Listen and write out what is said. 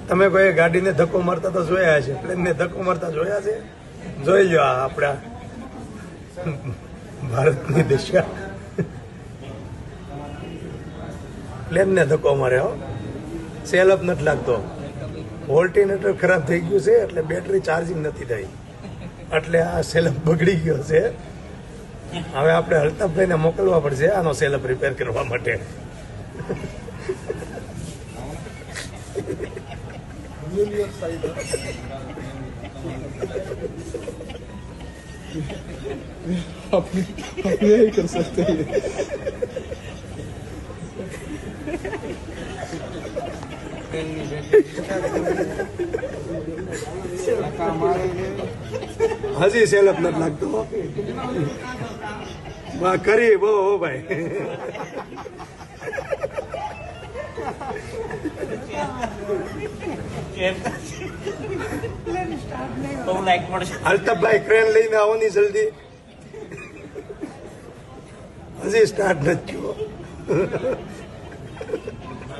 તમે કોઈ ગાડીને ધક્કો મારતા તો જોયા છે, પ્લેનને ધક્કો મારતા જોયા છે? જોઈ લો આ આપણા ભારતની દિશા પ્લેનને ધક્કો મારે. હો, સેલઅપ નથી લાગતો. વોલ્ટિનેટર ખરાબ થઈ ગયું છે એટલે બેટરી ચાર્જિંગ નથી થઈ, એટલે આ સેલઅપ બગડી ગયો છે. હવે આપણે અલ્તાફભાઈને મોકલવા પડશે આનો સેલઅપ રિપેર કરવા માટે. अपने यही कर सकते हैं. હજી સેલઅપ નથી લાગતો. કરી બહુ હો ભાઈ. અલ્તાફભાઈ ક્રેન લઈને આવો ની જલ્દી. હજી સ્ટાર્ટ નથી થયો.